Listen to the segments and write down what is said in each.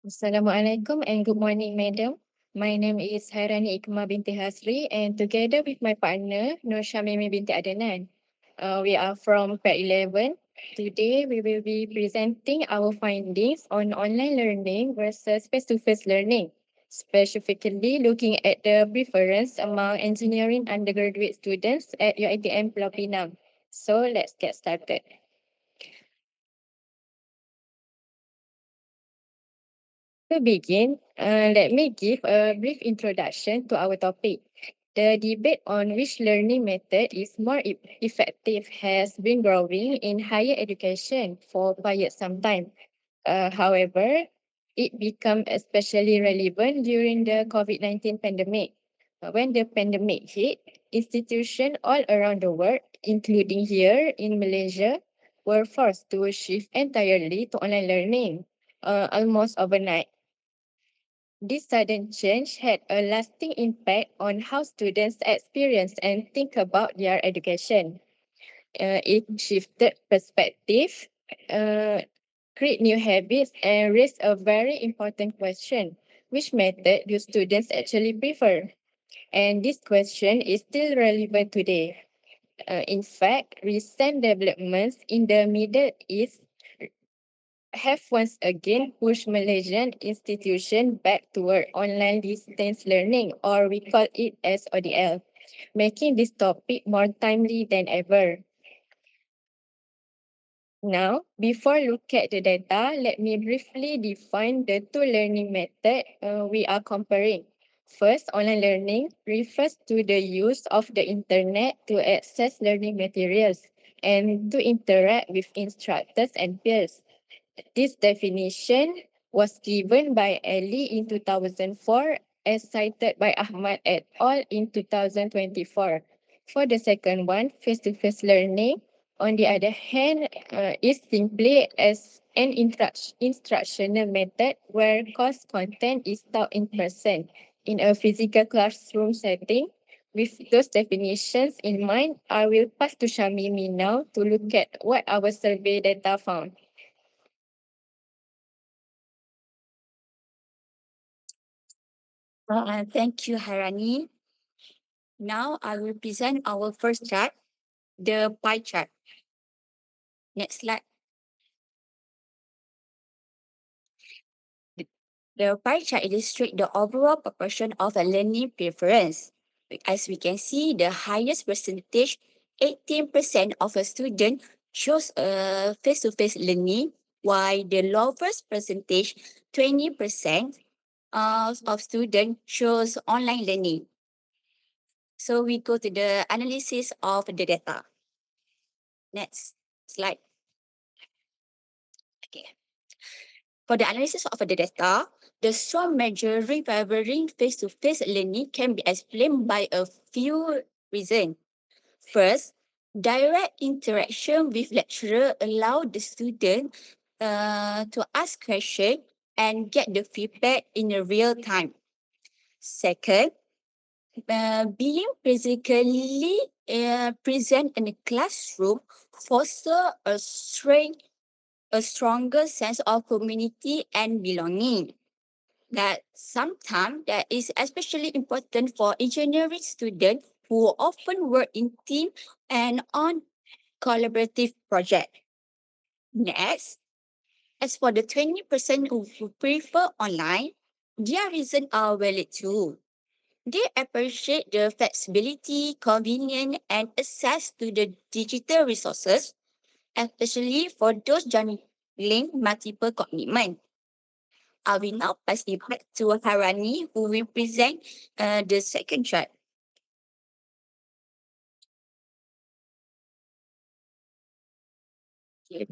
Assalamualaikum and good morning, madam. My name is Hairani Ikma binti Hasri, and together with my partner, Nur Shamimi binti Adnan, we are from Pet 11. Today, we will be presenting our findings on online learning versus face-to-face learning, specifically looking at the preference among engineering undergraduate students at UiTM Pulau Pinang. So, let's get started. To begin, let me give a brief introduction to our topic. The debate on which learning method is more effective has been growing in higher education for quite some time. However, it became especially relevant during the COVID-19 pandemic. When the pandemic hit, institutions all around the world, including here in Malaysia, were forced to shift entirely to online learning almost overnight. This sudden change had a lasting impact on how students experience and think about their education. It shifted perspective, uh, create new habits, and raised a very important question. Which method do students actually prefer? And this question is still relevant today. In fact, recent developments in the Middle East have once again pushed Malaysian institutions back toward online distance learning, or we call it as ODL, making this topic more timely than ever. Now, before look at the data, let me briefly define the two learning methods we are comparing. First, online learning refers to the use of the internet to access learning materials and to interact with instructors and peers. This definition was given by Ali in 2004 as cited by Ahmad et al. In 2024. For the second one, face-to-face learning, on the other hand, is simply as an instructional method where course content is taught in person in a physical classroom setting. With those definitions in mind, I will pass to Shamimi now to look at what our survey data found. Thank you, Harani. Now I will present our first chart, the pie chart. Next slide. The pie chart illustrates the overall proportion of a learning preference. As we can see, the highest percentage, 18% of a student chose face-to-face learning, while the lowest percentage, 20% of students chose online learning. So we go to the analysis of the data. Next slide. Okay. For the analysis of the data, the strong majority favoring face-to-face learning can be explained by a few reasons. First, direct interaction with lecturer allow the student to ask questions and get the feedback in a real time. Second, being physically present in the classroom foster a stronger sense of community and belonging. That sometimes that is especially important for engineering students who often work in team and on collaborative project. Next, as for the 20% who prefer online, their reasons are valid too. They appreciate the flexibility, convenience, and access to the digital resources, especially for those juggling multiple commitments. I will now pass it back to Harani, who will present the second chart.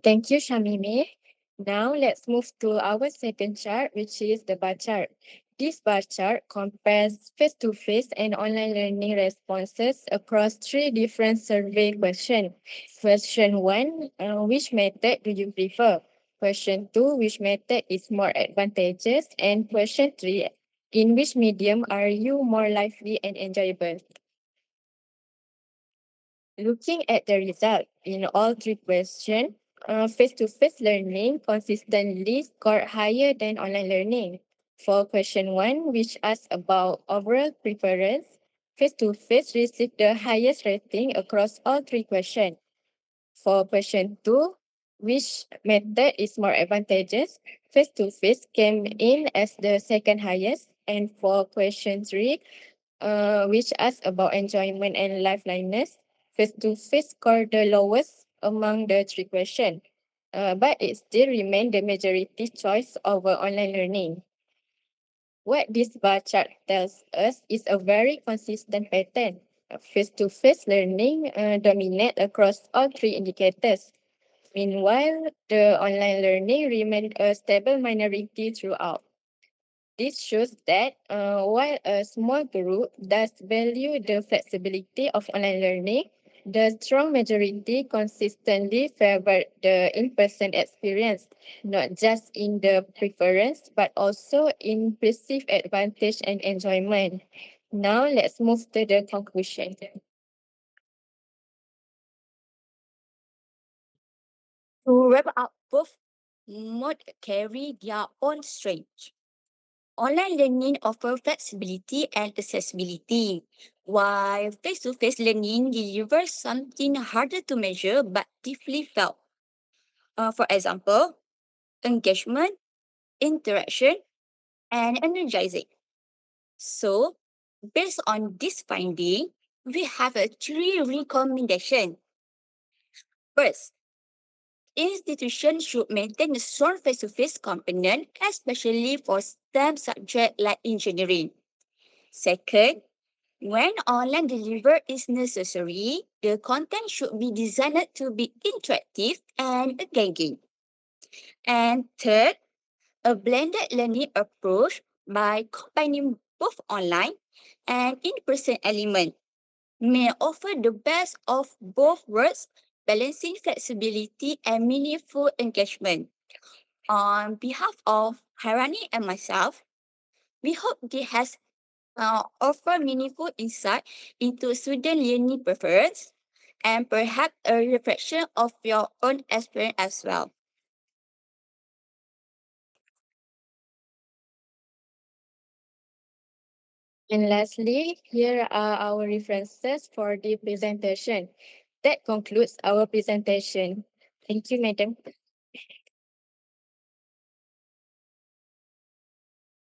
Thank you, Shamimi. Now let's move to our second chart, which is the bar chart. This bar chart compares face-to-face and online learning responses across three different survey questions. Question 1, which method do you prefer? Question 2, which method is more advantageous? And question 3, in which medium are you more lively and enjoyable? Looking at the result in all three questions, face-to-face learning consistently scored higher than online learning. For question 1, which asks about overall preference, face-to-face received the highest rating across all three questions. For question 2, which method is more advantageous, face-to-face came in as the second highest. And for question 3, which asks about enjoyment and liveliness, face-to-face scored the lowest among the three questions, but it still remained the majority choice over online learning. What this bar chart tells us is a very consistent pattern. Face-to-face learning dominate across all three indicators. Meanwhile, the online learning remained a stable minority throughout. This shows that while a small group does value the flexibility of online learning, the strong majority consistently favored the in-person experience, not just in the preference, but also in perceived advantage and enjoyment. Now let's move to the conclusion. To wrap up, both modes carry their own strengths. Online learning offers flexibility and accessibility, while face-to-face learning delivers something harder to measure but deeply felt. For example, engagement, interaction, and energizing. So, based on this finding, we have a three recommendations. First, institutions should maintain a strong face-to-face component, especially for STEM subjects like engineering. Second, when online delivery is necessary, the content should be designed to be interactive and engaging. And third, a blended learning approach by combining both online and in-person elements may offer the best of both worlds, balancing flexibility and meaningful engagement. On behalf of Harani and myself, we hope this has offer meaningful insight into student learning preference and perhaps a reflection of your own experience as well. And lastly, here are our references for the presentation. That concludes our presentation. Thank you, madam.